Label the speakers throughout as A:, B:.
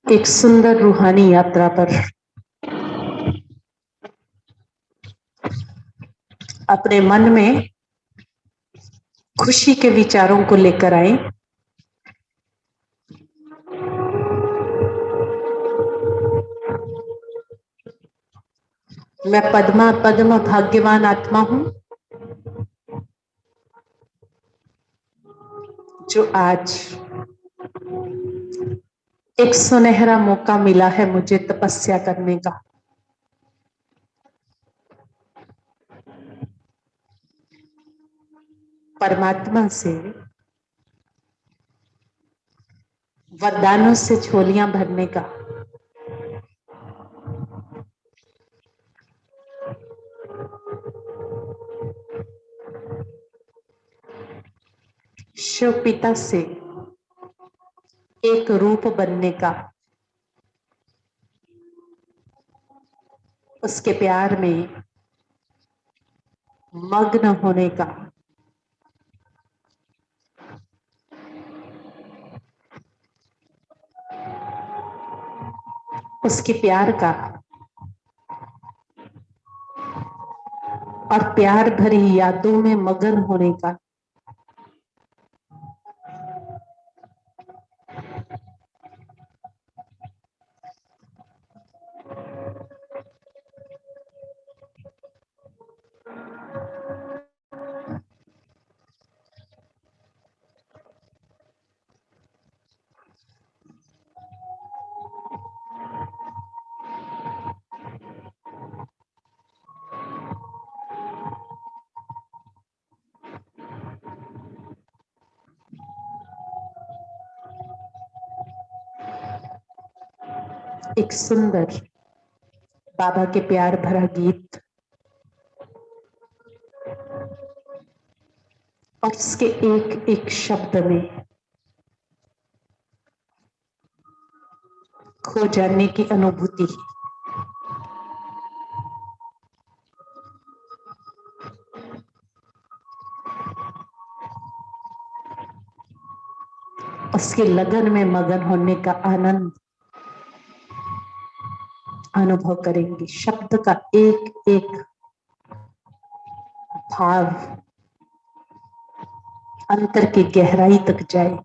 A: एक सुंदर रूहानी यात्रा पर अपने मन में खुशी के विचारों को लेकर आए। मैं पद्म भाग्यवान आत्मा हूं जो आज एक सुनहरा मौका मिला है मुझे तपस्या करने का। परमात्मा से वरदानों से झोलियां भरने का। शिव पिता से एक रूप बनने का। उसके प्यार में मग्न होने का। उसके प्यार का और प्यार भरी यादों में मगन होने का। एक सुंदर बाबा के प्यार भरा गीत और उसके एक एक शब्द में खो जाने की अनुभूति। उसके लगन में मगन होने का आनंद अनुभव करेंगे। शब्द का एक एक भाव अंतर की गहराई तक जाए।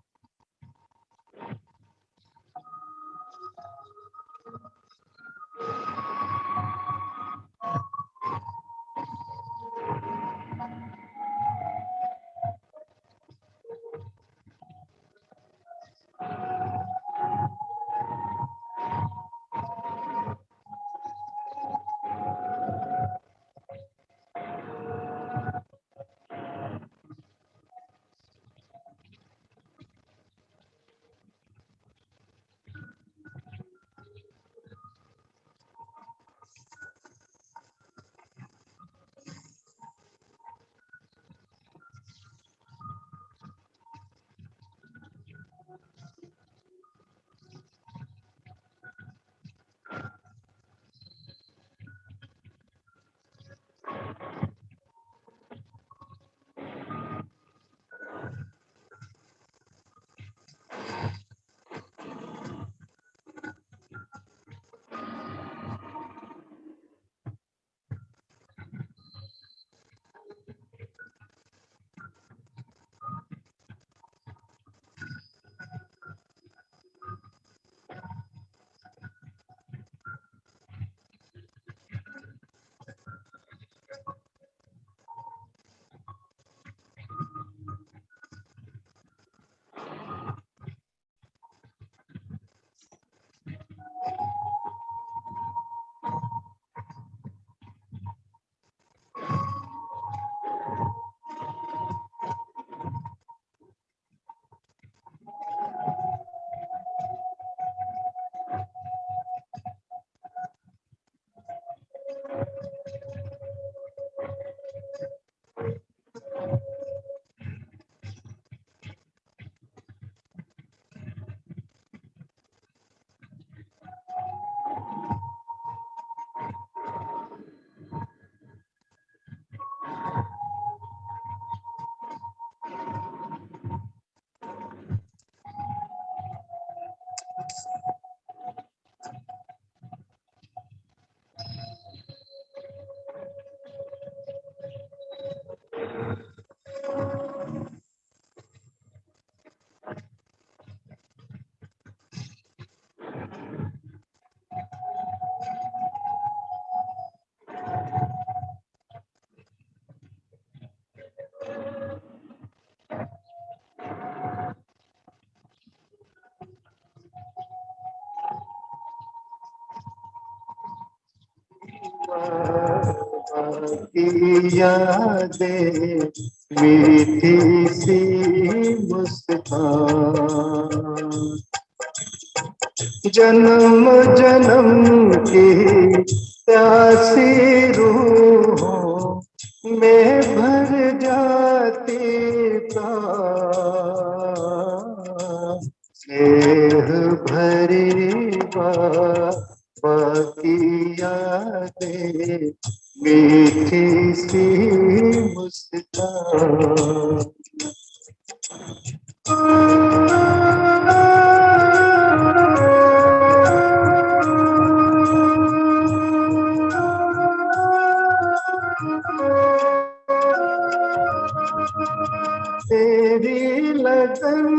B: की यादें मीठी सी मुस्कान, जन्म जन्म की प्यासी रूहों में भर जाती प्राण, स्नेह भरी बाकी यादें मीठी सी मुस्कान। तेरी लगन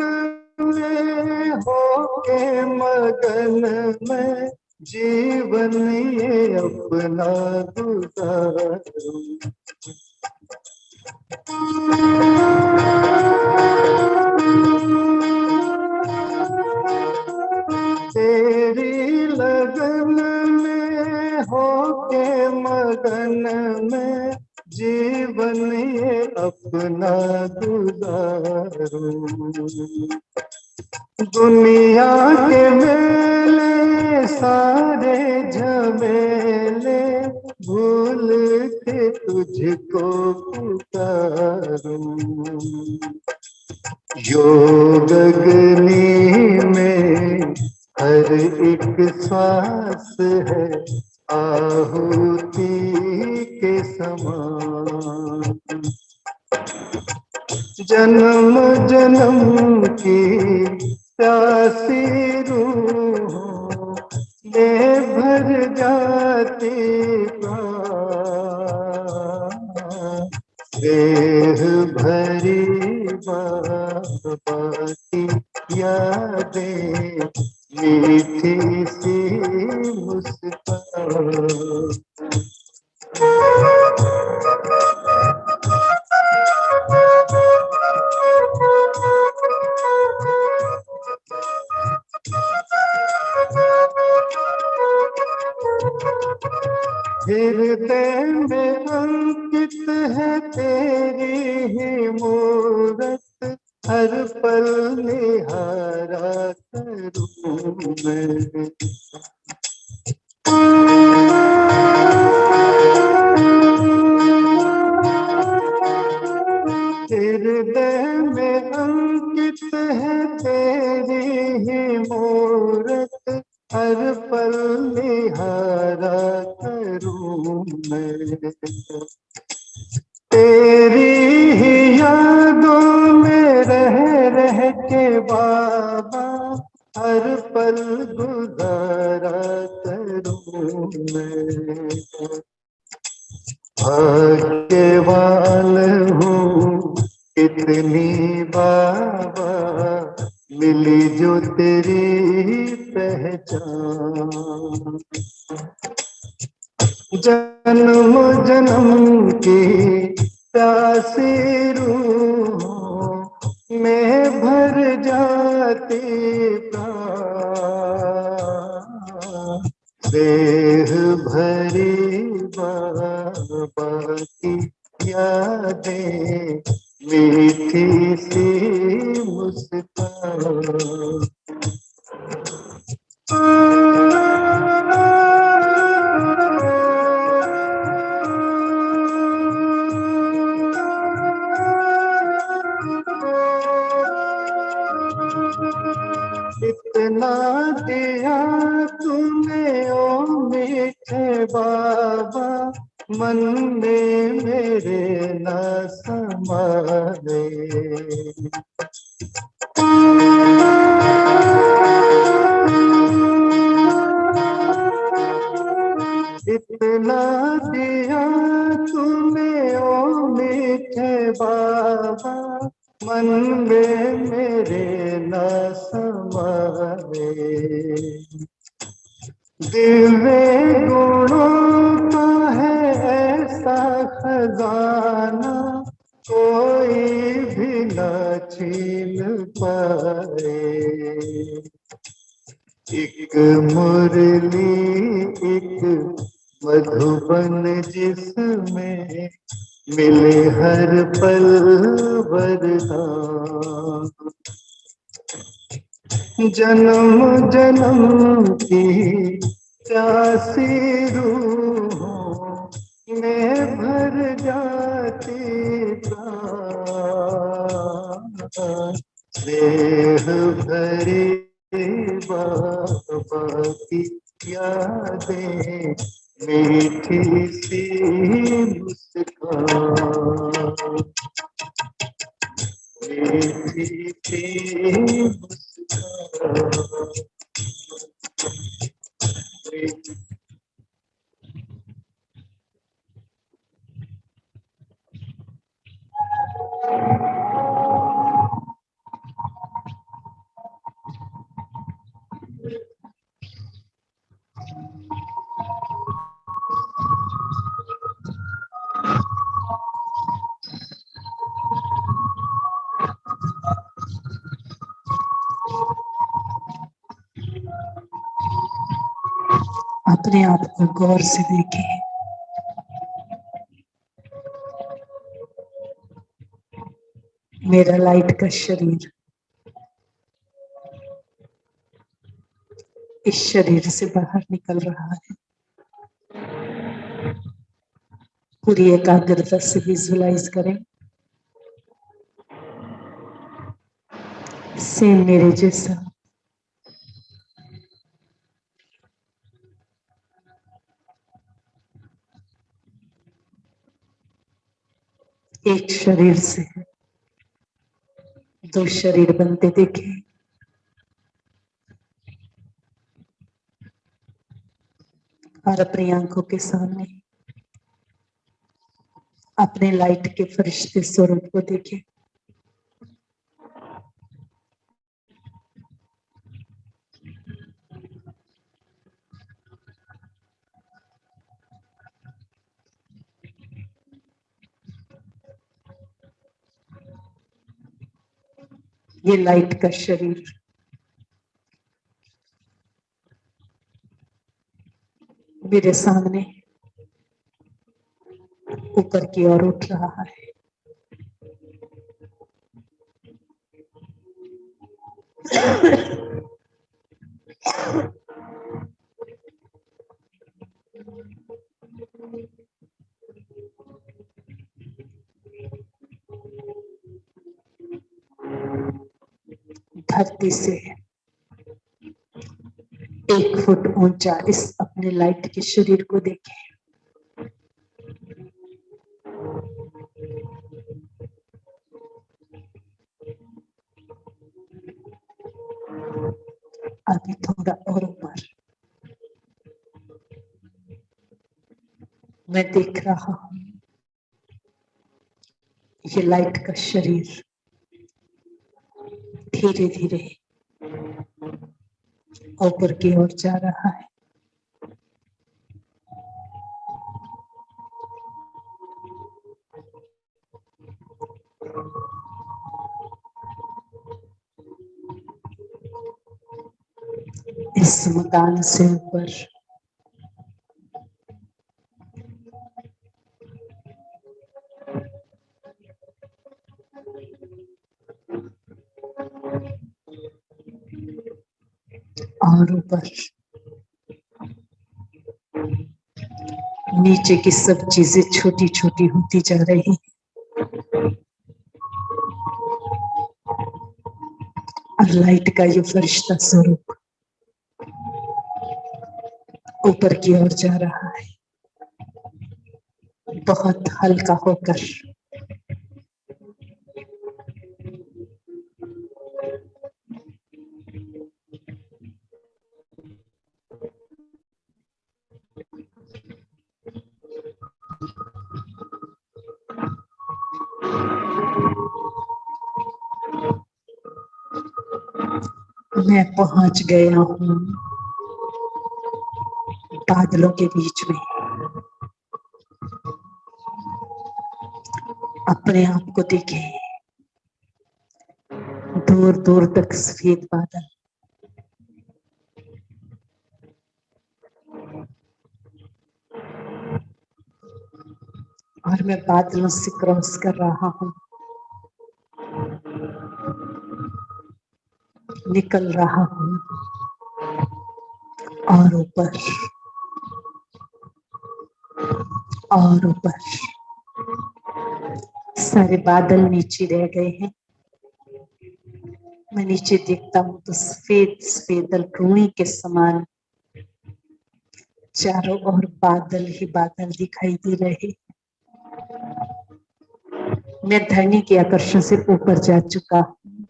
B: में होके मगन में जीवन ये अपना गुजारूं, तेरी लगन में होके मगन में जीवन ये अपना गुजारूं, दुनिया के मेले सारे झमेले भूल के तुझको पुकारूं, योग अग्नि में हर एक श्वास है आहुति के समान, जन्म जन्म की प्यासी रूहों में भर जाती प्राण, देह भरी बाकी यादें मीठी सी मुस्कान। हृदय में अंकित है तेरी ही मूरत, हर पल निहारा करूं मैं, हृदय में अंकित है तेरी ही मूरत, हर पल निहारा करूं मैं, तेरी ही यादों में रह के बाबा हर पल गुजारा करूं मैं, भाग्यवान हूँ कितनी बाबा मिली जो तेरी पहचान, जन्म जन्म की प्यासी रूहों में भर जाती प्राण, देह भरी बाकी यादें मीठी सी मुस्कान। इतना दिया तूने ओ मीठे बाबा, मन में मेरे न समाए, इतना दिया तूने ओ मीठे बाबा, मन में मेरे न समाए, दिव्य गुणों का है ऐसा खजाना, कोई भी न छीन पाए, एक मुरली एक मधुबन जिसमें मिले हर पल वरदान, जन्म जन्म की प्यासी रूहों में भर जाती प्राण, स्नेह भरी बाबा की यादें, मीठी सी मुस्कान, मीठी सी मुस्कान।
A: अपने आप को गौर से देखें। मेरा लाइट का शरीर इस शरीर से बाहर निकल रहा है। पूरी एकाग्रता से विजुलाइज करें, सेम मेरे जैसा एक शरीर से दो शरीर बनते देखे। और अपनी आंखों के सामने अपने लाइट के फरिश्ते स्वरूप को देखें। ये लाइट का शरीर मेरे सामने ऊपर की ओर उठ रहा है। धरती से 1 फुट ऊंचा इस अपने लाइट के शरीर को देखें। अभी थोड़ा और ऊपर मैं देख रहा हूं ये लाइट का शरीर धीरे धीरे ऊपर की ओर जा रहा है। इस मकान से ऊपर और ऊपर नीचे की सब चीजें छोटी छोटी होती जा रही और लाइट का ये फरिश्ता स्वरूप ऊपर की ओर जा रहा है, बहुत हल्का होकर। मैं पहुंच गया हूं बादलों के बीच में। अपने आप को देखें, दूर दूर तक सफेद बादल, और मैं बादलों से क्रॉस कर रहा हूँ, निकल रहा हूँ और ऊपर और ऊपर। सारे बादल नीचे रह गए हैं। मैं नीचे देखता हूँ तो सफेद सफेद रुई के समान चारों ओर बादल ही बादल दिखाई दे रहे। मैं धरनी के आकर्षण से ऊपर जा चुका हूँ,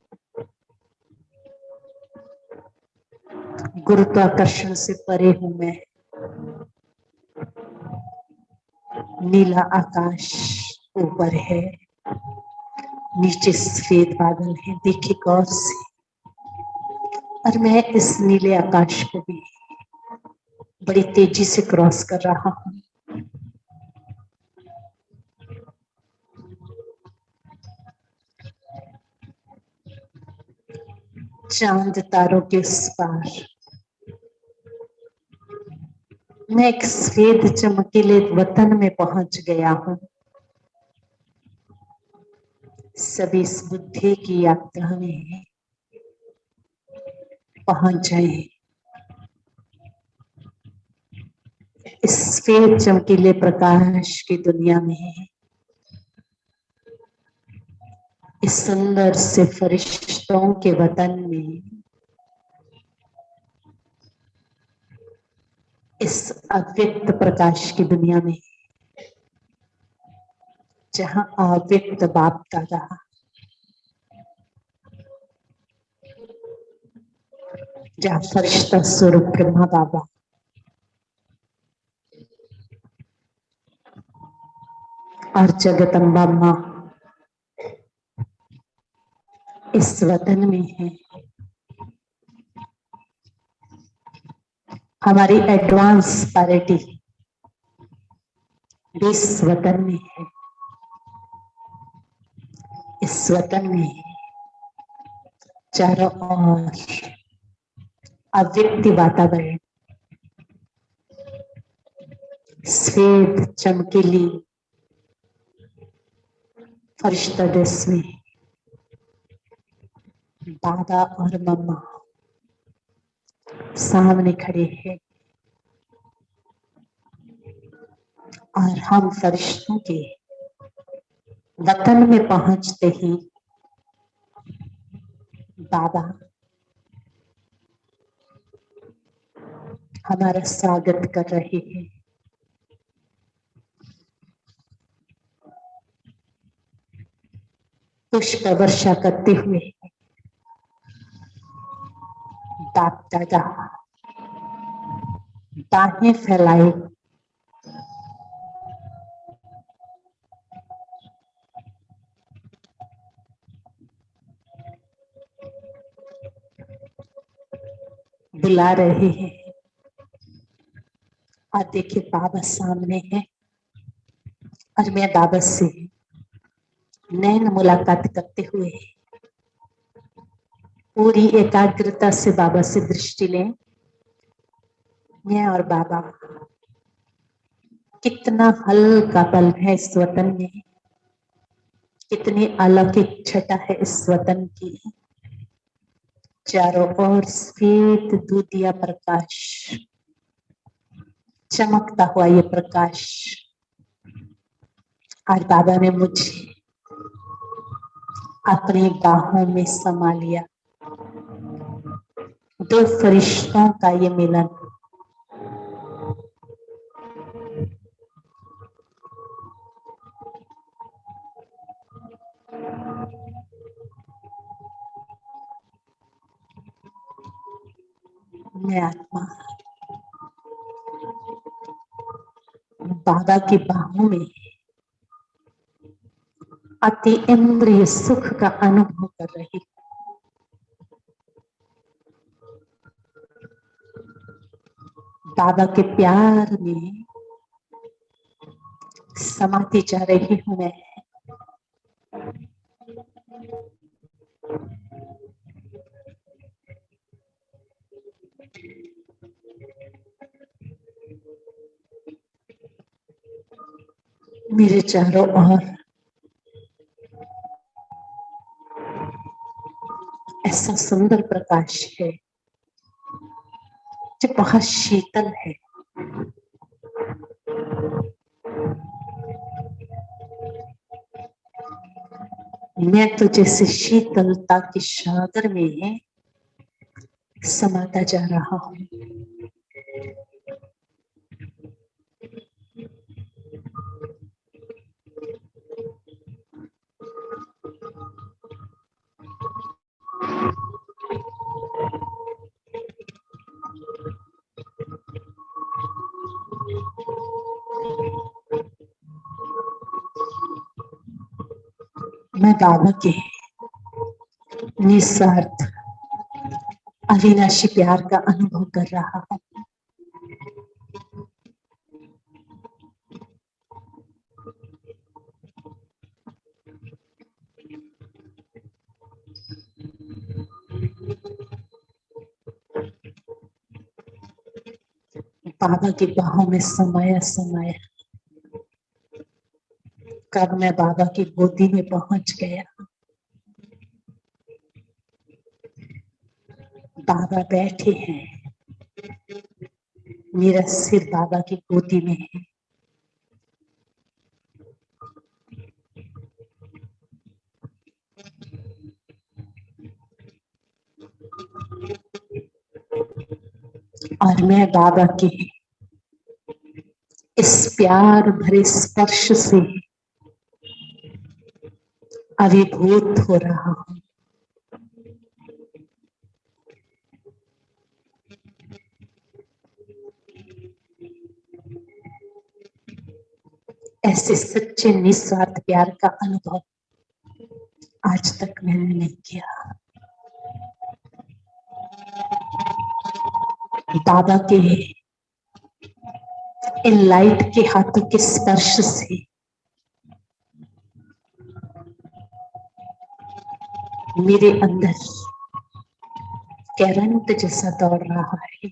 A: गुरुत्वाकर्षण से परे हूँ मैं। नीला आकाश ऊपर है, नीचे सफेद बादल है। देखिए गौर से। और मैं इस नीले आकाश को भी बड़ी तेजी से क्रॉस कर रहा हूँ। चांद तारों के उस पार मैं एक सफेद चमकीले वतन में पहुंच गया हूँ। सभी इस बुद्धि की यात्रा में पहुंच जाए। इस सफेद चमकीले प्रकाश की दुनिया में इस सुंदर से फरिश्तों के वतन में, इस अव्यक्त प्रकाश की दुनिया में, जहां अव्यक्त बाप दादा, जहां फरिश्ता स्वरूप ब्रह्मा बाबा, और जगदम्बा माँ इस वतन में है। हमारी एडवांस पार्टी इस वतन में है। इस वतन में चारों ओर अव्यक्त वातावरण, सफेद चमकीली फरिश्ता देश में दादा और मम्मा सामने खड़े हैं। और हम फरिश्तों के वतन में पहुंचते ही बाबा हमारा स्वागत कर रहे हैं। पुष्प वर्षा करते हुए बाप दादा बाहें फैलाए बुला रहे हैं। और देखिए बाबा सामने है और मैं बाबा से नैन मुलाकात करते हुए पूरी एकाग्रता से बाबा से दृष्टि लें। मैं और बाबा कितना हल्का पल है इस वतन में, कितनी अलौकिक छटा है इस वतन की। चारों ओर सफेद दूधिया प्रकाश, चमकता हुआ ये प्रकाश। आज बाबा ने मुझे अपनी बाहों में समा लिया। दो फरिश्तों का ये मिलन, मैं आत्मा बाबा की बाहों में अति इंद्रिय सुख का अनुभव कर रही। बाबा के प्यार में समाती जा रही हूं मैं। मेरे चारों ओर ऐसा सुंदर प्रकाश है जो बहुत शीतल है। मैं तो जैसे शीतलता के सागर में समाता जा रहा हूँ। मैं बाबा के निस्वार्थ अविनाशी प्यार का अनुभव कर रहा हूँ। बाबा की बाहों में समाया समाया कब मैं बाबा की गोदी में पहुंच गया। बाबा बैठे हैं, मेरा सिर बाबा की गोदी में है। और मैं बाबा के इस प्यार भरे स्पर्श से अभिभूत हो रहा हूँ। ऐसे सच्चे निस्वार्थ प्यार का अनुभव आज तक मैंने नहीं किया। बाबा के इन लाइट के हाथों के स्पर्श से मेरे अंदर करंट जैसा दौड़ रहा है।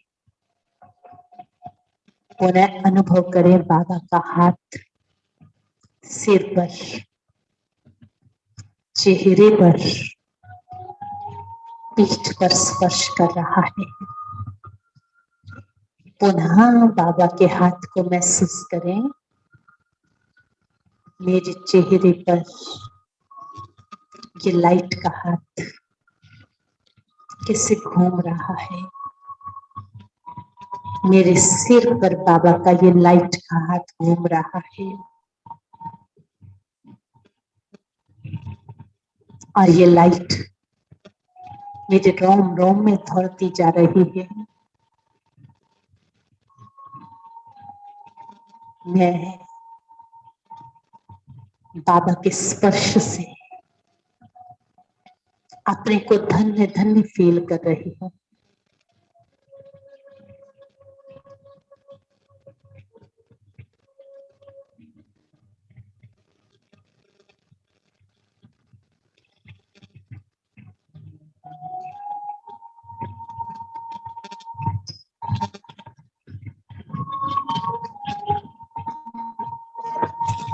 A: पुनः अनुभव करें बाबा का हाथ सिर पर, चेहरे पर, पीठ पर स्पर्श कर रहा है। पुनः बाबा के हाथ को महसूस करें मेरे चेहरे पर। ये लाइट का हाथ कैसे घूम रहा है। मेरे सिर पर बाबा का ये लाइट का हाथ घूम रहा है। और ये लाइट मेरे रोम रोम में दौड़ती जा रही है। मैं बाबा के स्पर्श से अपने को धन्य धन्य फील कर रही हूँ।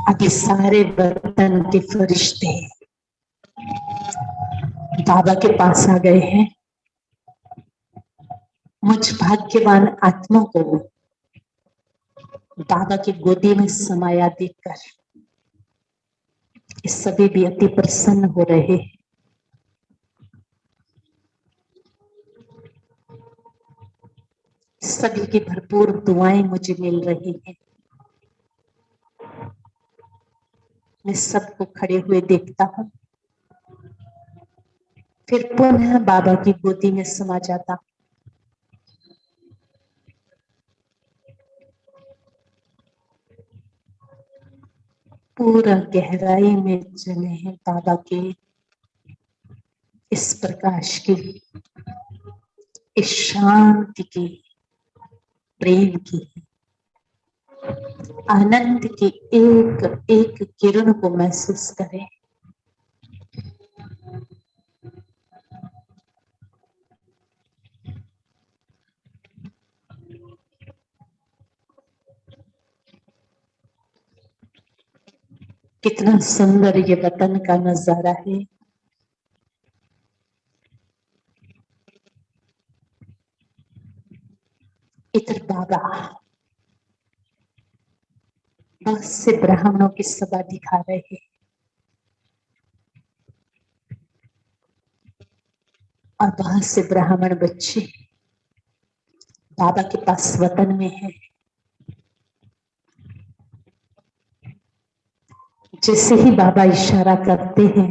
A: अभी सारे बर्तन के फरिश्ते बाबा के पास आ गए हैं। मुझ भाग्यवान आत्मा को बाबा की गोदी में समाया देखकर इस सभी भी अति प्रसन्न हो रहे हैं। सभी की भरपूर दुआएं मुझे मिल रही हैं। मैं सबको खड़े हुए देखता हूँ, फिर पुनः बाबा की गोदी में समा जाता हूँ। पूरा गहराई में चले हैं बाबा के इस प्रकाश की, इस शांति की, प्रेम की, आनंद की एक एक किरण को महसूस करें। कितना सुंदर ये वतन का नजारा है। इधर बाबा बहुत से ब्राह्मणों की सभा दिखा रहे हैं और बहुत से ब्राह्मण बच्चे बाबा के पास वतन में है। जैसे ही बाबा इशारा करते हैं,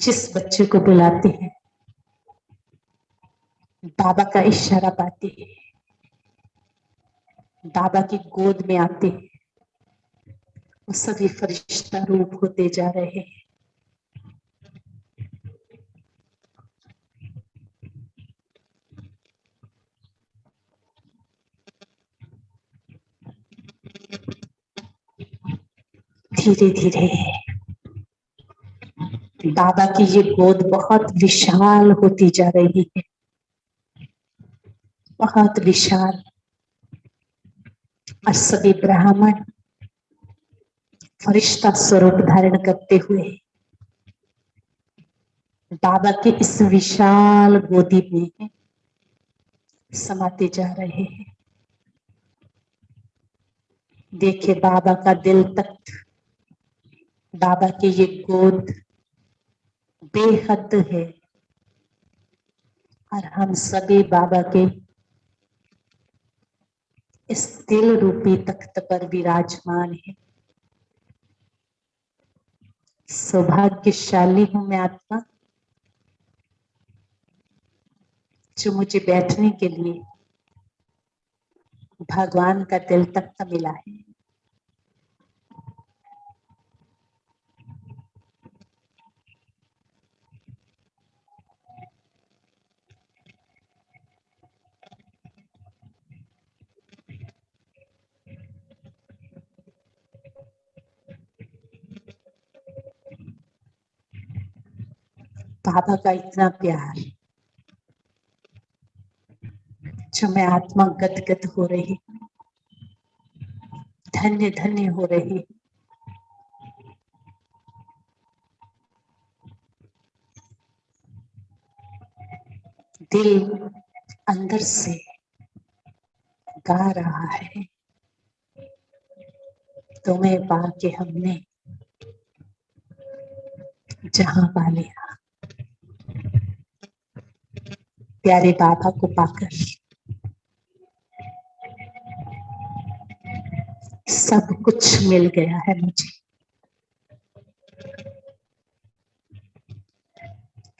A: जिस बच्चे को बुलाते हैं, बाबा का इशारा पाते हैं, बाबा की गोद में आते हैं, वो सभी फरिश्ता रूप होते जा रहे हैं। धीरे धीरे बाबा की ये गोद बहुत विशाल होती जा रही है, बहुत विशाल। और सभी ब्राह्मण फरिश्ता स्वरूप धारण करते हुए बाबा के इस विशाल गोदी में समाते जा रहे हैं। देखिए बाबा का दिल तख्त, बाबा की ये गोद बेहद है और हम सभी बाबा के इस दिल रूपी तख्त पर विराजमान है। सौभाग्यशाली हूं मैं आत्मा जो मुझे बैठने के लिए भगवान का दिल तख्त मिला है। बाबा का इतना प्यार जो मैं आत्मा गदगद हो रही, धन्य धन्य हो रही। दिल अंदर से गा रहा है, तुम्हें पाके हमने जहां पा लिया। प्यारे बाबा को पाकर सब कुछ मिल गया है मुझे,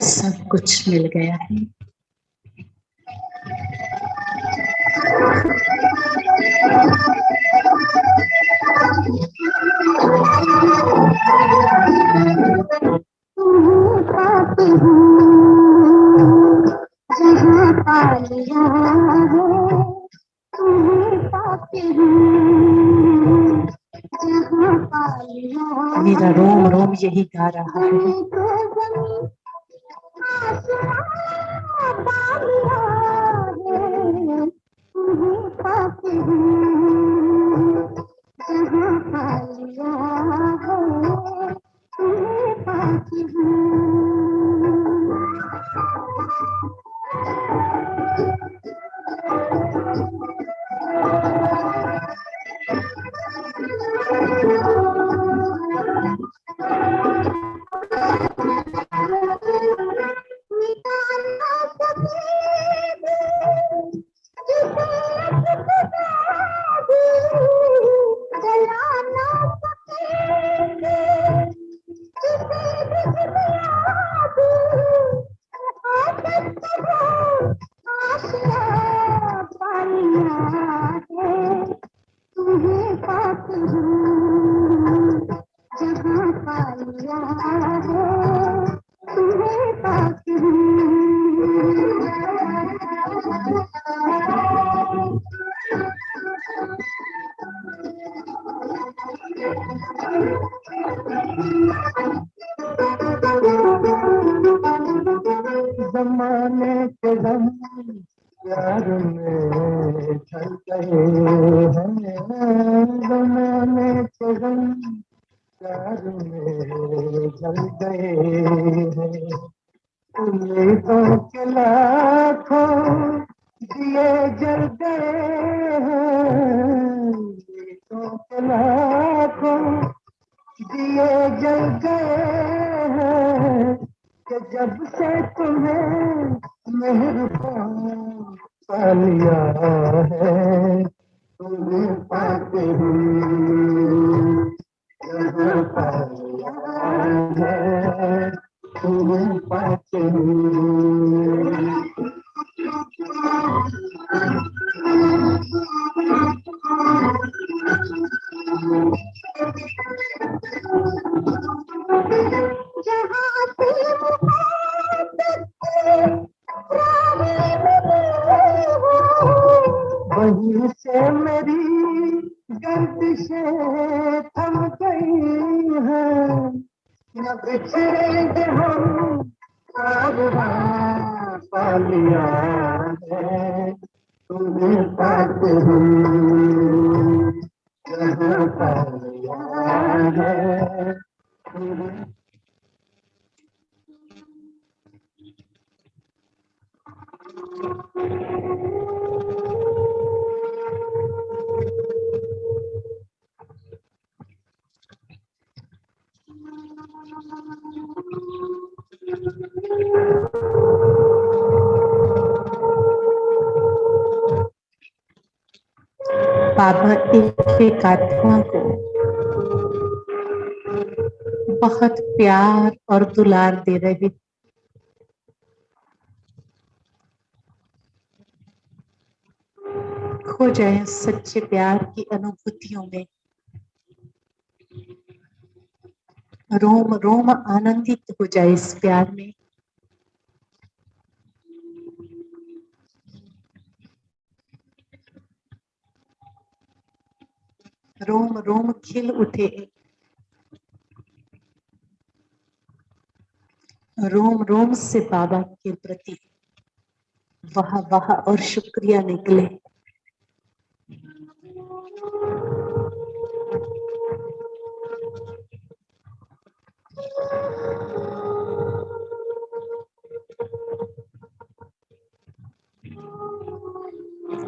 A: सब कुछ मिल गया है। जहाँ पा लिया है, तुम्हें पाके हूँ, जहाँ पा लिया। मेरा रोम रोम यही गा रहा है। तुम्हें पाके हूँ, जहाँ पा लिया है, तुम्हें पाके हूँ। जमाने के गम प्यार में
B: ढल गए हैं, ज़माने के रंग प्यार में ढल गए हैं। उम्मीदों के लाखों दिए जल गए हैं, उम्मीदों के लाखों दिए जल गए हैं, कि जब से तुम्हें मेहरबान पा लिया है, तुम्हें पाते ही जहाँ पा लिया है, तुम्हें पाते ही। वहीं से मेरी गर्दिशें थम गई हैं, न बिछड़ेंगे हम, कारवां पा लिया है, तुम्हें पाते ही जहाँ पा लिया है, तुम्हें।
A: बाबा एक एक आत्मा को बहुत प्यार और दुलार दे रहे। खो जाए सच्चे प्यार की अनुभूतियों में, रोम रोम आनंदित हो जाए इस प्यार में। रोम रोम खिल उठे, रोम रोम से बाबा के प्रति वाह वाह और शुक्रिया निकले।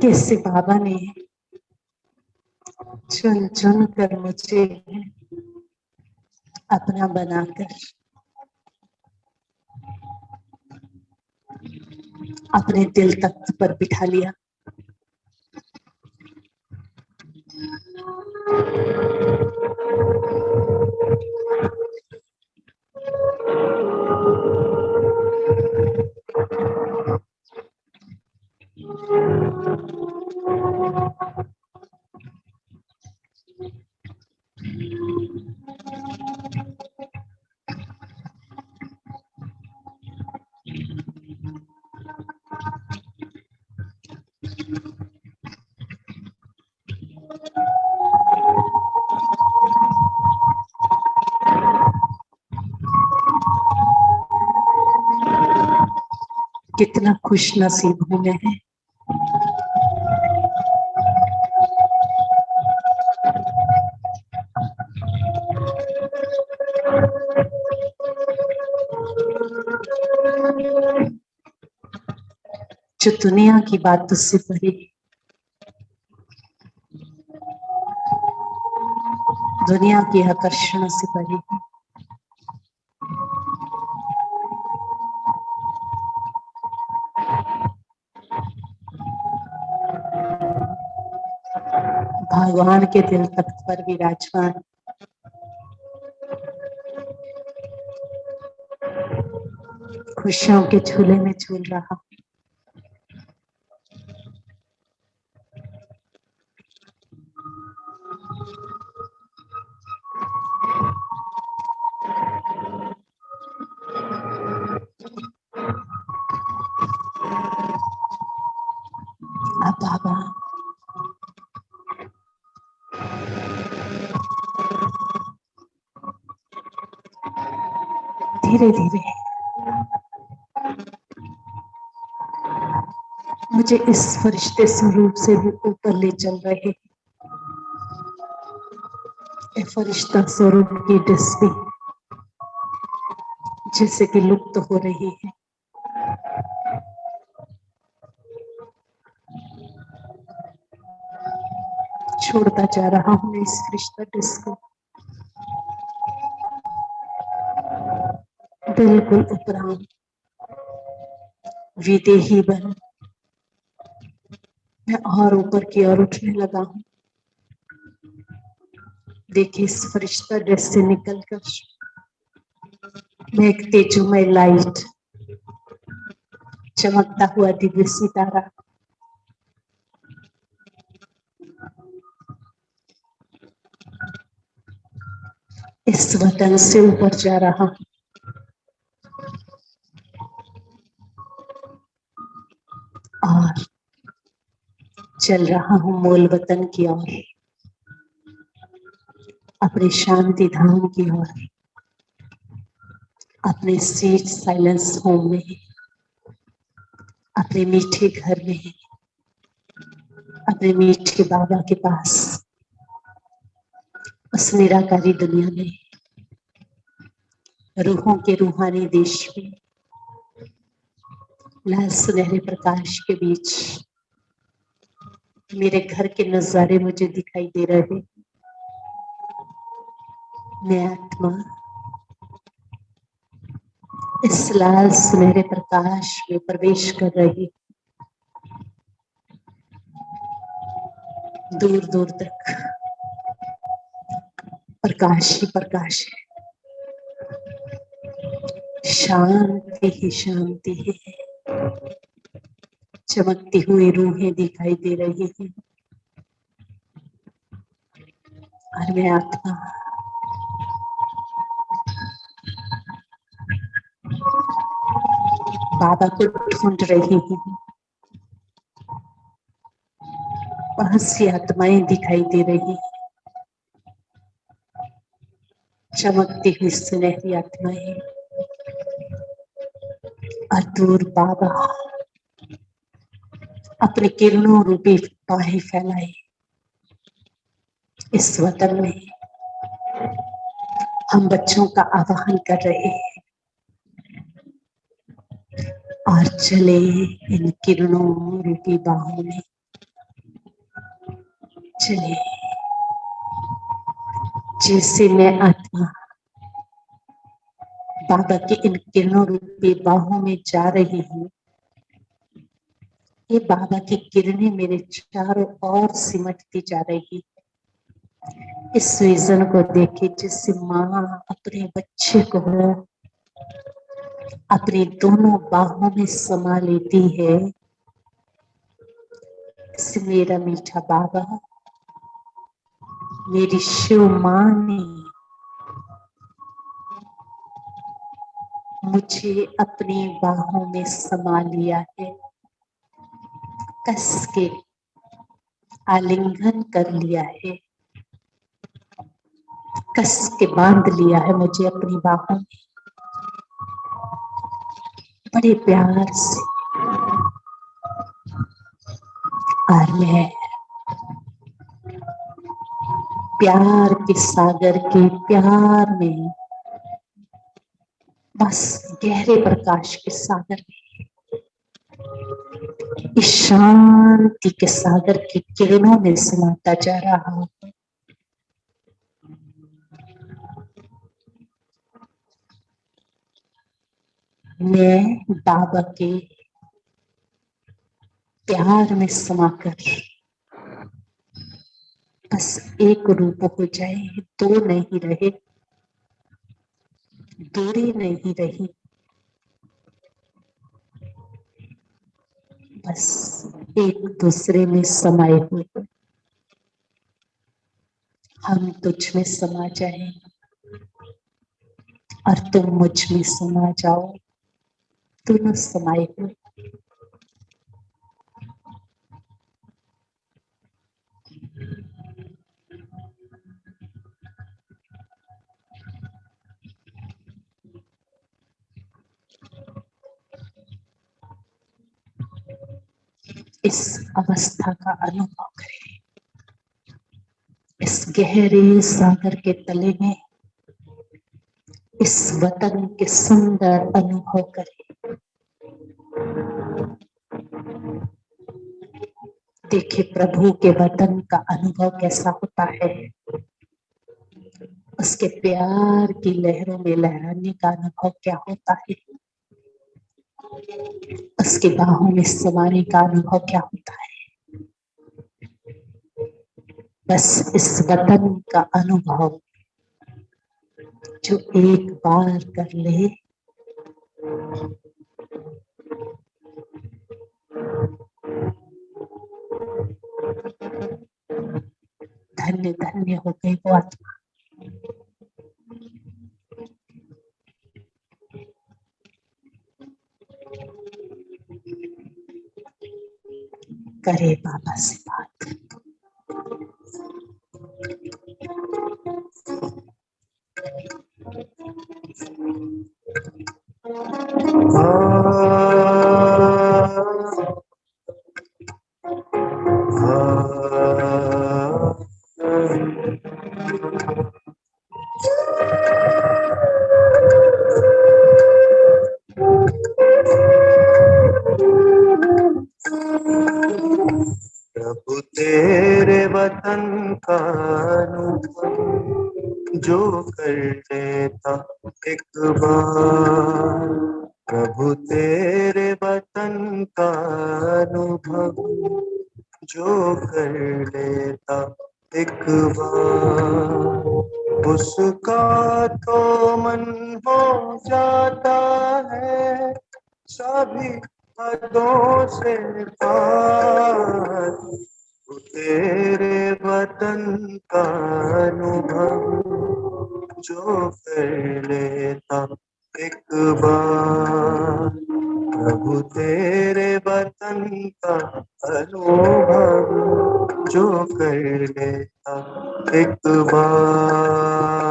A: कैसे बाबा ने चुन चुन कर मुझे अपना बनाकर अपने दिल तख्त पर बिठा लिया। कितना खुश नसीब हूं मैं। जो दुनिया की बातों से परे, दुनिया की आकर्षण से परे, भगवान के दिल तख्त पर विराजमान, खुशियों के झूले में झूल रहा। अब बाबा धीरे धीरे मुझे इस फरिश्ते स्वरूप से भी ऊपर ले चल रहे। ये फरिश्ता स्वरूप की डिस्प्ले जैसे कि लुप्त हो रही है। छोड़ता जा रहा हूं मैं इस फरिश्ता डिस्को, बिल्कुल उपराम विदेही बन मैं और ऊपर की ओर उठने लगा हूं। देखिए इस फरिश्ता ड्रेस से निकलकर मैं एक तेजोमय लाइट, चमकता हुआ दिव्य सितारा, इस वतन से ऊपर जा रहा हूं और चल रहा हूं मूल वतन की ओर, अपने शांति धाम की ओर, अपने स्वीट साइलेंस होम में, अपने मीठे घर में, अपने मीठे बाबा के पास, उस निराकारी दुनिया में, रूहों के रूहानी देश में, लाल सुनहरे प्रकाश के बीच मेरे घर के नजारे मुझे दिखाई दे रहे। मैं आत्मा इस लाल सुनहरे प्रकाश में प्रवेश कर रही। दूर दूर तक प्रकाश ही प्रकाश है, शांति ही शांति है, चमकती हुई रूहें दिखाई दे रही हैं और मैं आत्मा बाबा को ढूंढ रही हूँ। बहुत सी आत्माएं दिखाई दे रही, चमकती हुई सुनहरी आत्माएं, और दूर बाबा अपने किरणों रूपी बाहें फैलाए। इस वतन में हम बच्चों का आवाहन कर रहे हैं और चले इन किरणों रूपी बाहों में, चले जैसे मैं आत्मा बाबा के इन किरणों रूपी बाहों में जा रही हूँ। ये बाबा की किरणें मेरे चारों ओर सिमटती जा रही। इस विजन को देखे जिससे माँ अपने बच्चे को अपनी दोनों बाहों में समा लेती है। इस मेरा मीठा बाबा, मेरी शिव माँ ने मुझे अपनी बाहों में समा लिया है, कस के आलिंगन कर लिया है, कस के बांध लिया है मुझे अपनी बाहों में, बड़े प्यार से। और मैं प्यार के सागर के प्यार में, बस गहरे प्रकाश के सागर में, इस शांति के सागर की किरणों में समाता जा रहा हूं। मैं बाबा के प्यार में समाकर बस एक रूप हो जाए, दो नहीं रहे, दूरी नहीं रही, बस एक दूसरे में समाये हुए। हम तुझ में समा जाए और तुम मुझ में समा जाओ, दोनों समाये हुए। इस अवस्था का अनुभव करें। इस गहरे सागर के तले में इस वतन के सुंदर अनुभव करें। देखिए प्रभु के वतन का अनुभव कैसा होता है। उसके प्यार की लहरों में लहराने का अनुभव क्या होता है। उसके बाहों में समाने का अनुभव क्या होता है। बस इस वतन का अनुभव जो एक बार कर ले, धन्य धन्य हो गई वो आत्मा। करे बाबा से बात।
B: प्रभु तेरे वतन का अनुभव जो कर लेता एक बार। प्रभु तेरे वतन का अनुभव जो कर लेता एक बार, उसका तो मन हो जाता है सभी हदों से पार। तेरे वतन का अनुभव जो कर लेता एक बार। प्रभु तेरे वतन का अनुभव जो कर लेता एक बार।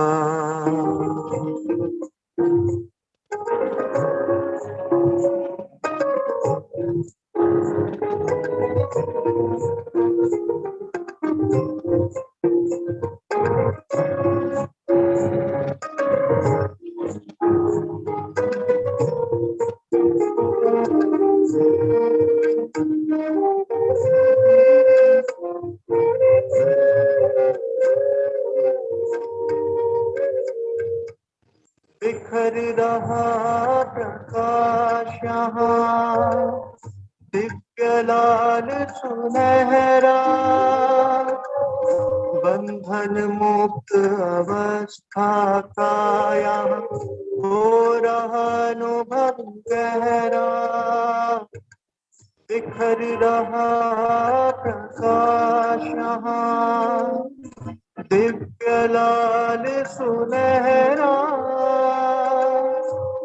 B: बिखर रहा प्रकाश यहाँ, दिव्य लाल सुनहरा, बंधन मुक्त अवस्था का यहाँ हो रहा अनुभव गहरा। बिखर रहा प्रकाश यहाँ, दिव्य लाल सुनहरा,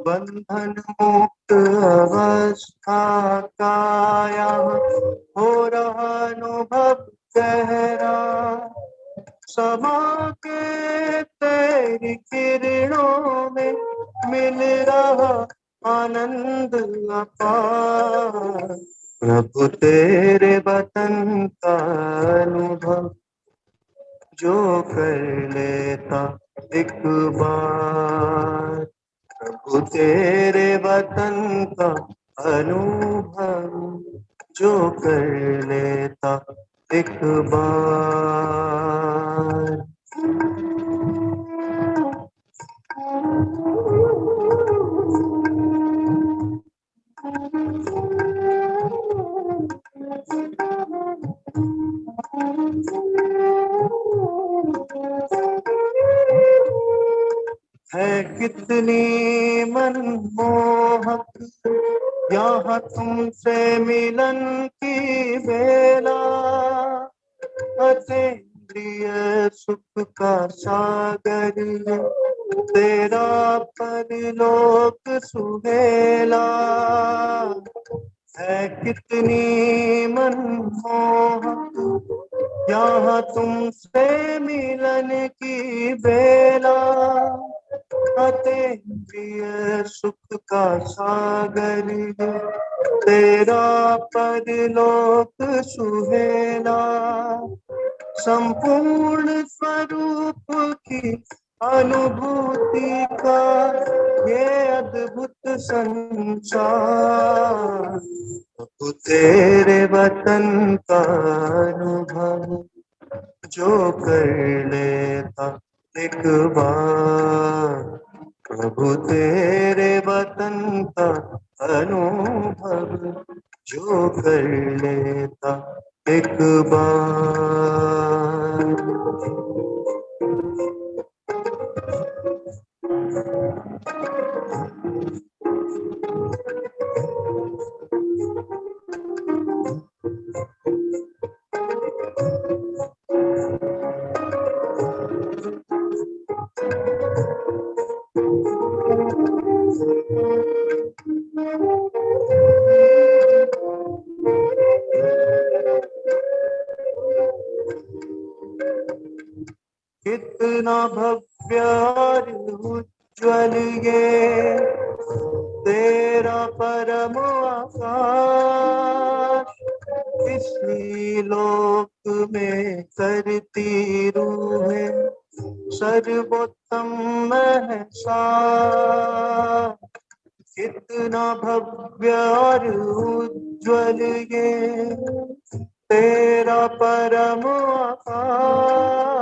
B: बंधन मुक्त अवस्था का यहाँ हो रहा अनुभव गहरा। समा के तेरी किरणों में मिल रहा आनंद अपार। प्रभु तेरे वतन का अनुभव जो कर लेता एक बार। प्रभु तेरे वतन का अनुभव जो कर लेता एक बार। है कितनी मनमोहक यहाँ तुमसे मिलन की बेला, अतीन्द्रिय सुख का सागर है तेरा परलोक सुहेला। है कितनी मनमोहक यहाँ तुमसे मिलन की बेला, अतीन्द्रिय सुख का सागर है तेरा परलोक सुहेला, संपूर्ण स्वरूप की अनुभूति का ये अद्भुत संसार। प्रभु तेरे वतन का अनुभव जो कर लेता एक बार, प्रभु तेरे वतन का अनुभव जो कर लेता एक बार। कितना भव्य और उज्ज्वल ये तेरा परम आकाश, इसी लोक में करती रूहें सर्वोत्तम महसास। कितना भव्य और उज्ज्वल ये तेरा परम आकाश,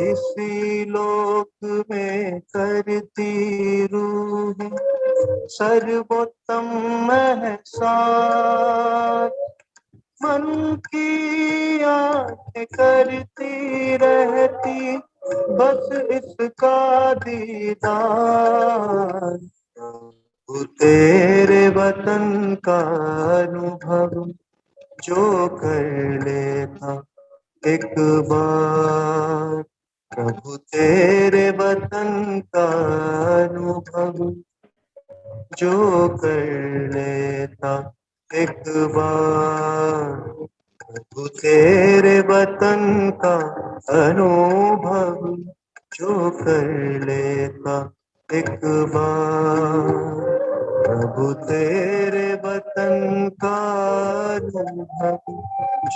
B: इसी लोक में करती रूह सर्वोत्तम महसास। मन की आंखें करती रहती बस इसका दीदार, प्रभु तेरे वतन का अनुभव जो कर लेता एक बार, प्रभु तेरे वतन का अनुभव जो कर लेता एक बार, प्रभु तेरे वतन का अनुभव जो कर लेता एक बार, प्रभु तेरे वतन का अनुभव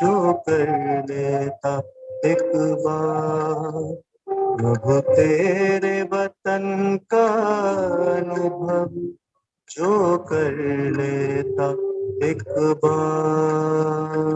B: जो कर लेता एक बार, प्रभु तेरे वतन का अनुभव जो कर लेता एक बार।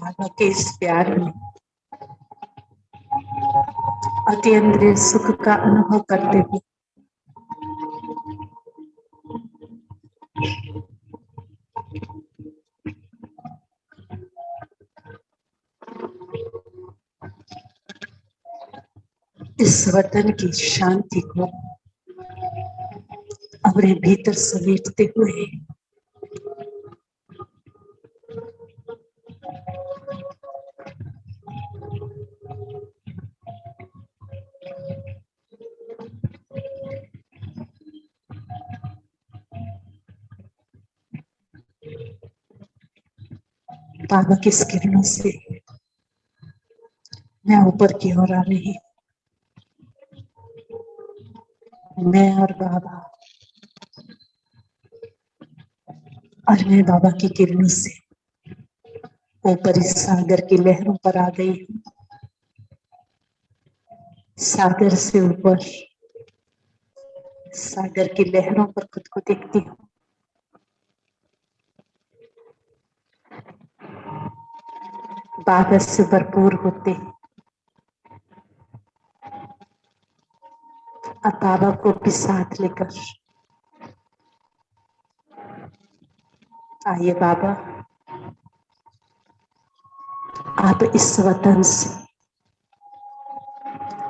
A: बाबा के इस प्यार में अतीन्द्रिय सुख का अनुभव करते हुए इस वतन की शांति को अपने भीतर समेटते हुए बाबा की इस किरणों से मैं ऊपर की ओर आ रही, मैं और बाबा, और मैं बाबा की किरणों से ऊपर इस सागर की लहरों पर आ गई हूँ। सागर से ऊपर सागर की लहरों पर खुद को देखती हूँ। बाबा से भरपूर होते और बाबा को भी साथ लेकर आइए बाबा, आप इस वतन से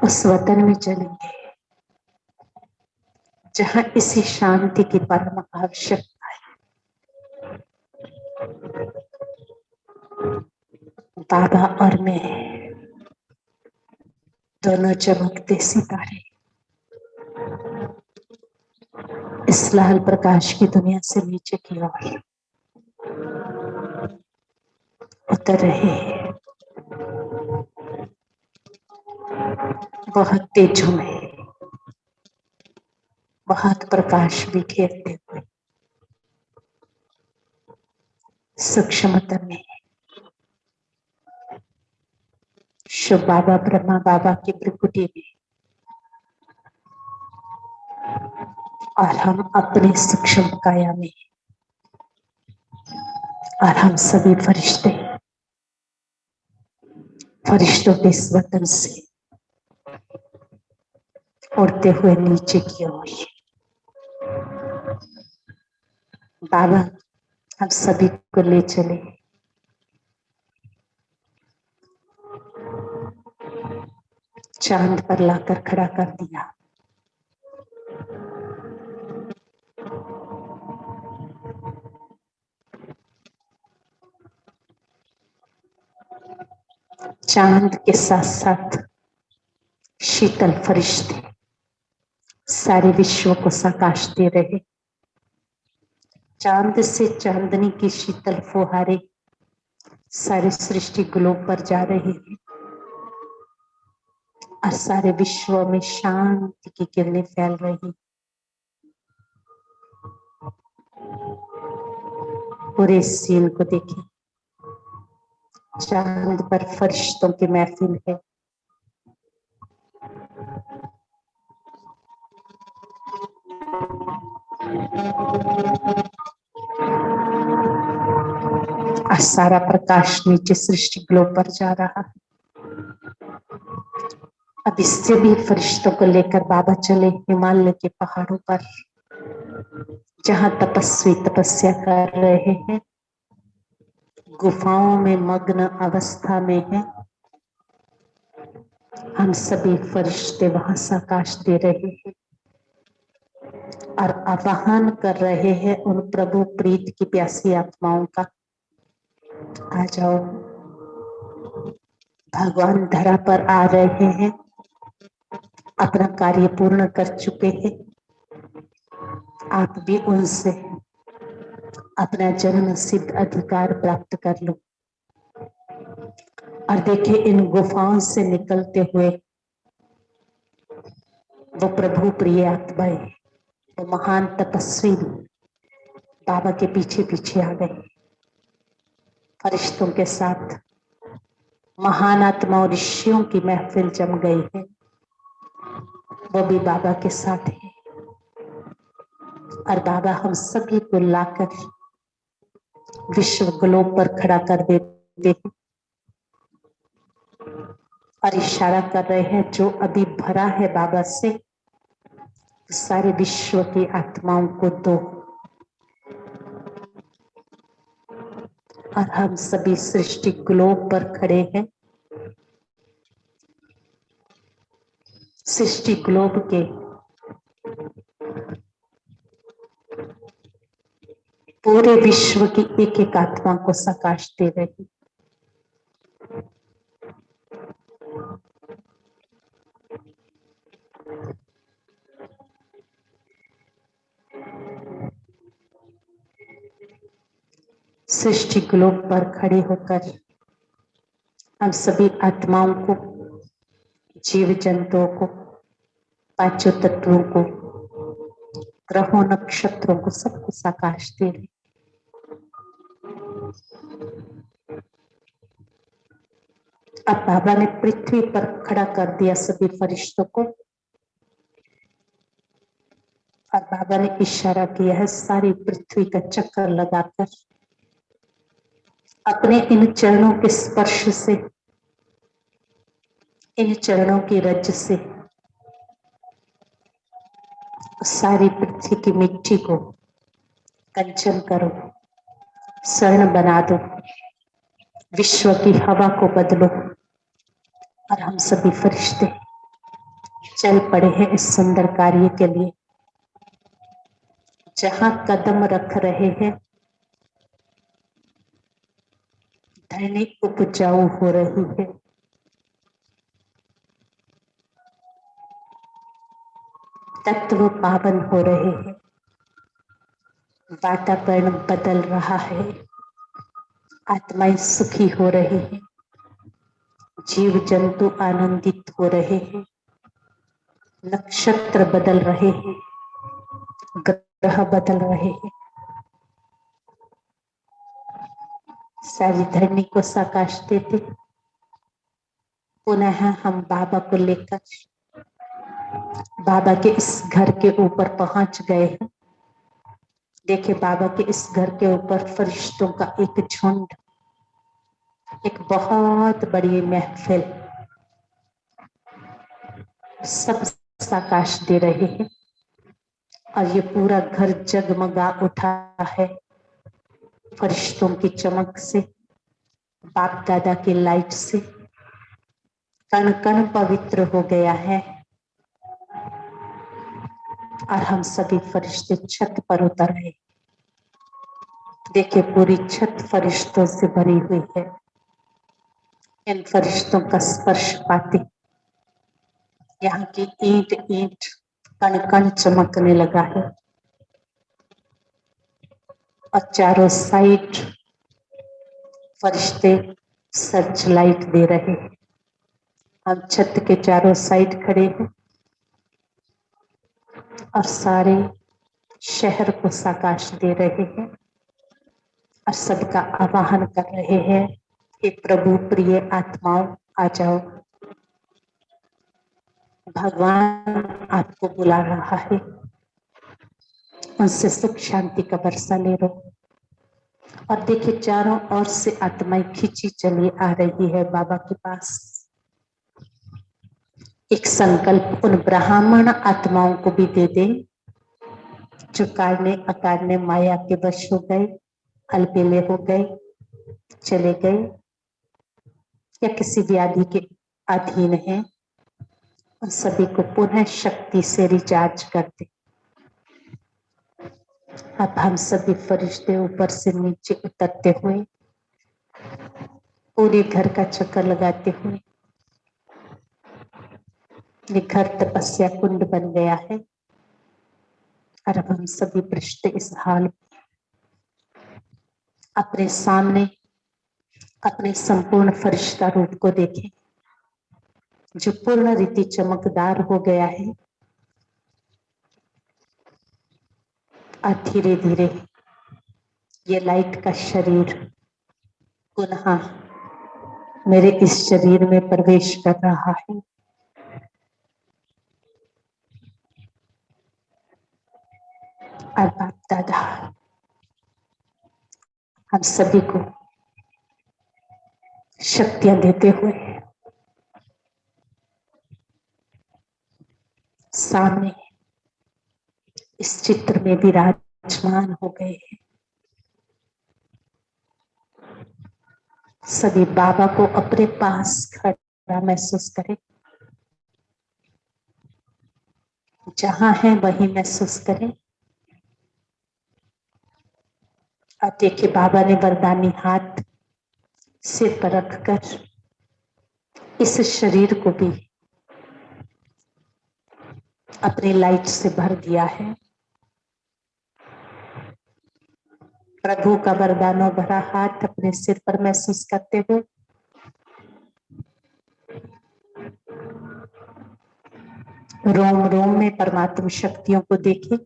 A: उस वतन में चलेंगे जहां इसी शांति की परम आवश्यकता है। बाबा और मैं दोनों चमकते सितारे इस लाल प्रकाश की दुनिया से नीचे की ओर उतर रहे हैं, बहुत तेजों में बहुत प्रकाश बिखेरते हुए सूक्ष्मतम में शिव बाबा ब्रह्मा बाबा की प्रकृति में, और हम अपने सूक्ष्म काया में, और हम सभी फरिश्ते फरिश्तों के इस वतन से उड़ते हुए नीचे की ओर बाबा हम सभी को ले चले चांद पर लाकर खड़ा कर दिया। चांद के साथ साथ शीतल फरिश्ते सारे विश्व को प्रकाश दे रहे। चांद से चांदनी की शीतल फुहारे सारी सृष्टि ग्लोब पर जा रही है और सारे विश्व में शांति की किरणें फैल रही। पूरे सीन को देखें, चांद पर फरिश्तों की महफिल है। और सारा प्रकाश नीचे सृष्टि ग्लोब पर जा रहा है। अब इससे भी फरिश्तों को लेकर बाबा चले हिमालय के पहाड़ों पर, जहां तपस्वी तपस्या कर रहे हैं, गुफाओं में मग्न अवस्था में है। हम सभी फरिश्ते वहां प्रकाश दे रहे हैं और आवाहन कर रहे हैं उन प्रभु प्रीत की प्यासी आत्माओं का, आ जाओ। भगवान धरा पर आ रहे हैं, अपना कार्य पूर्ण कर चुके हैं। आप भी उनसे अपना जन्म सिद्ध अधिकार प्राप्त कर लो। और देखिए इन गुफाओं से निकलते हुए वो प्रभु प्रिय आत्माएं, वो महान तपस्वी बाबा के पीछे पीछे आ गए। फरिश्तों के साथ महान आत्मा और ऋषियों की महफिल जम गई है, वो भी बाबा के साथ है। और बाबा हम सभी को लाकर विश्व ग्लोब पर खड़ा कर देते हैं और इशारा कर रहे हैं, जो अभी भरा है बाबा से सारे विश्व की आत्माओं को दो। और हम सभी सृष्टि ग्लोब पर खड़े हैं, सृष्टि ग्लोब के पूरे विश्व की एक एक आत्मा को प्रकाश दे रही। सृष्टि ग्लोब पर खड़े होकर हम सभी आत्माओं को, जीव जंतुओं को, पांचों तत्वों को, ग्रहों नक्षत्रों को, सबको प्रकाश दे रहे। अब बाबा ने पृथ्वी पर खड़ा कर दिया सभी फरिश्तों को, और बाबा ने इशारा किया है सारी पृथ्वी का चक्कर लगाकर अपने इन चरणों के स्पर्श से, इन चरणों की रज से सारी पृथ्वी की मिट्टी को कंचन करो, स्वर्ण बना दो, विश्व की हवा को बदलो। और हम सभी फरिश्ते चल पड़े हैं इस सुंदर कार्य के लिए। जहां कदम रख रहे हैं धरती उपजाऊ हो रही है, तत्व पावन हो रहे हैं, वातावरण बदल रहा है, आत्माएं सुखी हो रही हैं, जीव जंतु आनंदित हो रहे हैं, नक्षत्र बदल रहे हैं, ग्रह बदल रहे हैं, सारी धरनी को प्रकाश देते। पुनः हम बाबा को लेकर बाबा के इस घर के ऊपर पहुंच गए हैं। देखिए, बाबा के इस घर के ऊपर फरिश्तों का एक झुंड, एक बहुत बड़ी महफिल, सब प्रकाश दे रहे हैं और ये पूरा घर जगमगा उठा है फरिश्तों की चमक से, बाप दादा की लाइट से। कण कण पवित्र हो गया है और हम सभी फरिश्ते छत पर उतर आए। देखिए, पूरी छत फरिश्तों से भरी हुई है। इन फरिश्तों का स्पर्श पाते यहाँ की ईंट ईंट कण कण चमकने लगा है और चारों साइड फरिश्ते सर्च लाइट दे रहे हैं। हम छत के चारों साइड खड़े हैं और सारे शहर को प्रकाश दे रहे हैं और सबका आवाहन कर रहे हैं कि प्रभु प्रिय आत्माओं आ जाओ, भगवान आपको बुला रहा है, उनसे सुख शांति का वर्षा ले लो। और देखिए, चारों ओर से आत्माएं खींची चली आ रही है बाबा के पास। एक संकल्प उन ब्राह्मण आत्माओं को भी दे दे जो कारने अकारने माया के वश हो गए, अलबेले हो गए, चले गए या किसी व्याधि के अधीन है, उन सभी को पुनः शक्ति से रिचार्ज कर दे। अब हम सभी फरिश्ते ऊपर से नीचे उतरते हुए पूरे घर का चक्कर लगाते हुए, ये घर तपस्या कुंड बन गया है और अब हम सभी पृष्ठ इस हाल अपने सामने अपने संपूर्ण फरिश्ता रूप को देखें जो पूर्ण रीति चमकदार हो गया है और धीरे धीरे ये लाइट का शरीर पुनः मेरे इस शरीर में प्रवेश कर रहा है। और बाप दादा हम सभी को शक्तियां देते हुए सामने इस चित्र में विराजमान हो गए हैं। सभी बाबा को अपने पास खड़ा महसूस करें, जहां है वहीं महसूस करें। और देखिए, बाबा ने वरदानी हाथ सिर पर रखकर इस शरीर को भी अपनी लाइट से भर दिया है। प्रभु का वरदानों भरा हाथ अपने सिर पर महसूस करते हुए रोम रोम में परमात्मा शक्तियों को देखें।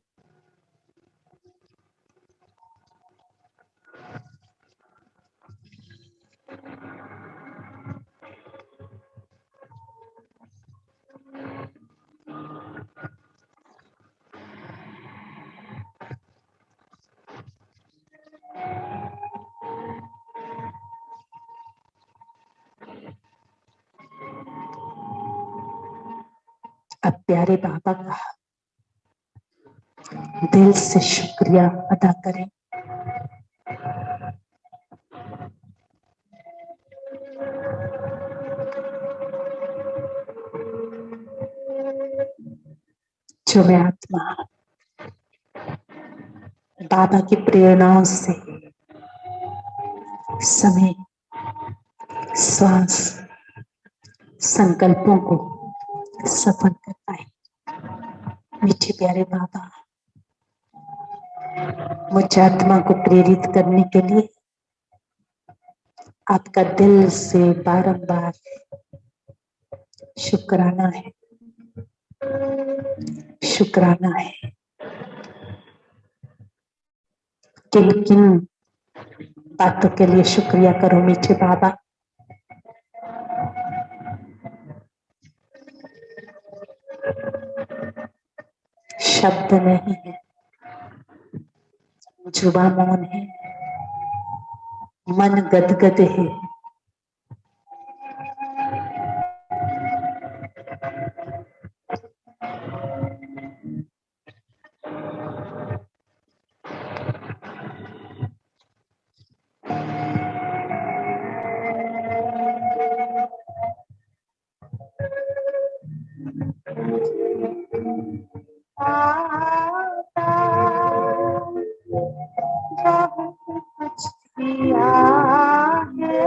A: अब प्यारे बाबा का दिल से शुक्रिया अदा करें। जो मैं आत्मा बाबा की प्रेरणाओं से समय श्वास संकल्पों को सफल कर पाए। मीठे प्यारे बाबा, मुझ आत्मा को प्रेरित करने के लिए आपका दिल से बारंबार शुक्राना है, शुक्राना है। किन किन बातों के लिए शुक्रिया करो मीठे बाबा? शब्द नहीं है, जुबान मौन है, मन गदगद है। कुछ किया है,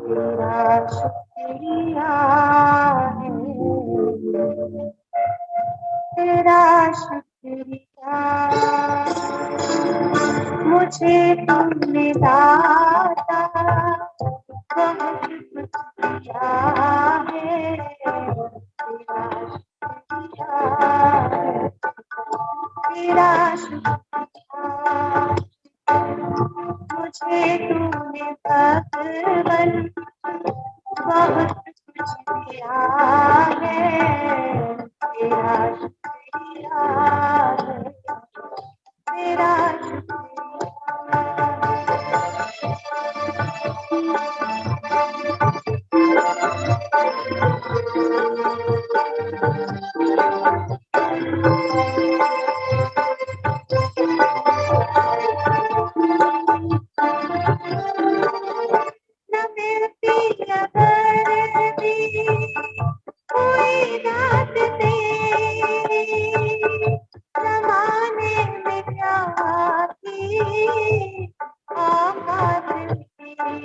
A: तेरा शुक्रिया है, तेरा शुक्रिया। मुझे तुमने दाता बहुत कुछ किया है, तेरा शुक्रिया है, तेरा शुक्रिया। मुझे तूने भगवन बहुत कुछ दिया है, तेरा शुक्रिया है, तेरा शुक्रिया। न मिलती अगर भी कोई रात तेरी, ज़माने में क्या थी औकात तेरी।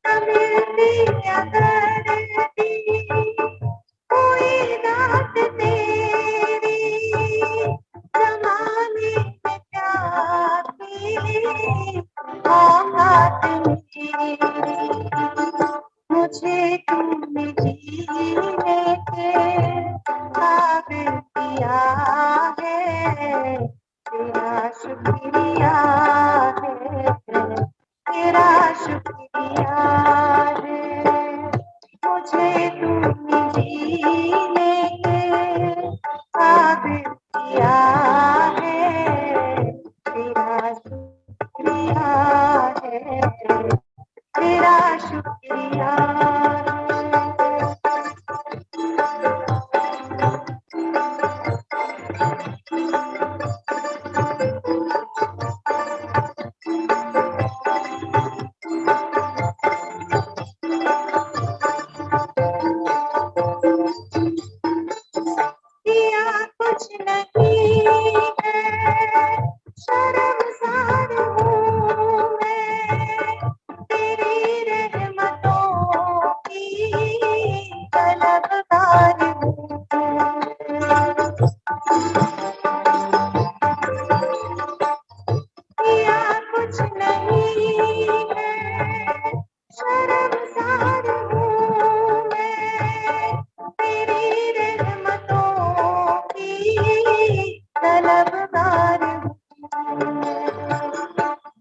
A: न मिलती अगर भी कोई रात तेरी, ज़माने में क्या थी औकात तेरी। मुझे तुमने जीने के काबिल किया है, तेरा शुक्रिया है, तेरा शुक्रिया है। मुझे तुमने जीने के काबिल किया है, तेरा शुक्रिया है, तेरा शुक्रिया है। किया कुछ नहीं है, शर्मसार हूँ मैं, तेरी रहमतों की तलबगार हूँ। किया कुछ नहीं है, शर्मसार हूँ मैं, तेरी रहमतों की तलबगार हूँ।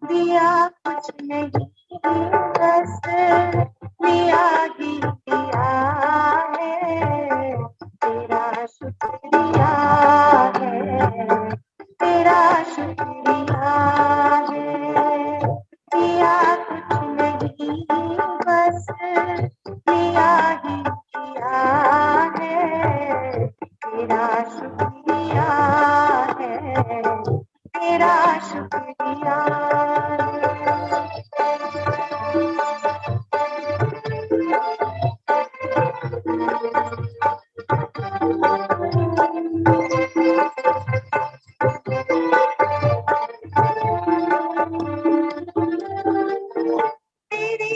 A: दिया कुछ नहीं बस दिया ही दिया है, तेरा शुक्रिया है, तेरा शुक्रिया है। दिया कुछ नहीं बस दिया ही दिया है, तेरा शुक्रिया है, तेरा शुक्रिया है। तेरी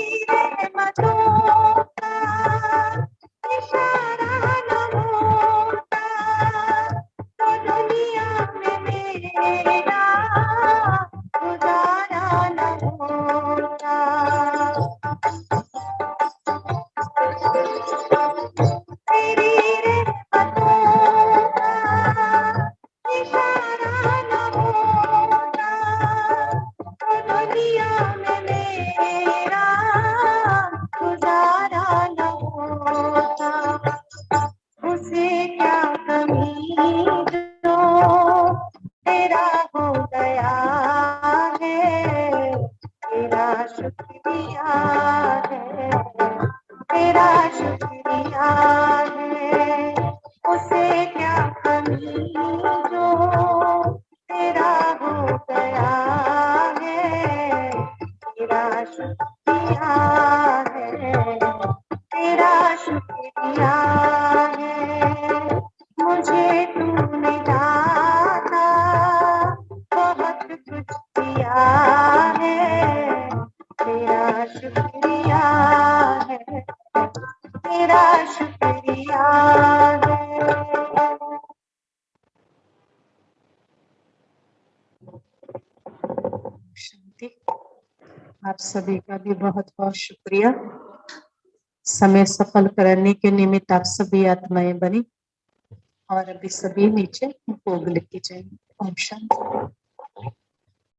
A: दुनिया में मेरा गुजारा न होता, उसे क्या कमी जो तेरा हो गया है, तेरा शुक्रिया है, तेरा शुक्रिया है, उसे क्या कमी जो तेरा हो गया है, तेरा शुक्रिया है, तेरा शुक्रिया है। मुझे तूने दाता बहुत कुछ दिया है, तेरा शुक्रिया है, तेरा शुक्रिया है। शांति। आप सभी का भी बहुत बहुत शुक्रिया। समय सफल करने के निमित्त आप सभी आत्माएं बनी और अभी सभी नीचे भोग लेके जाएंगे। ओम शांति।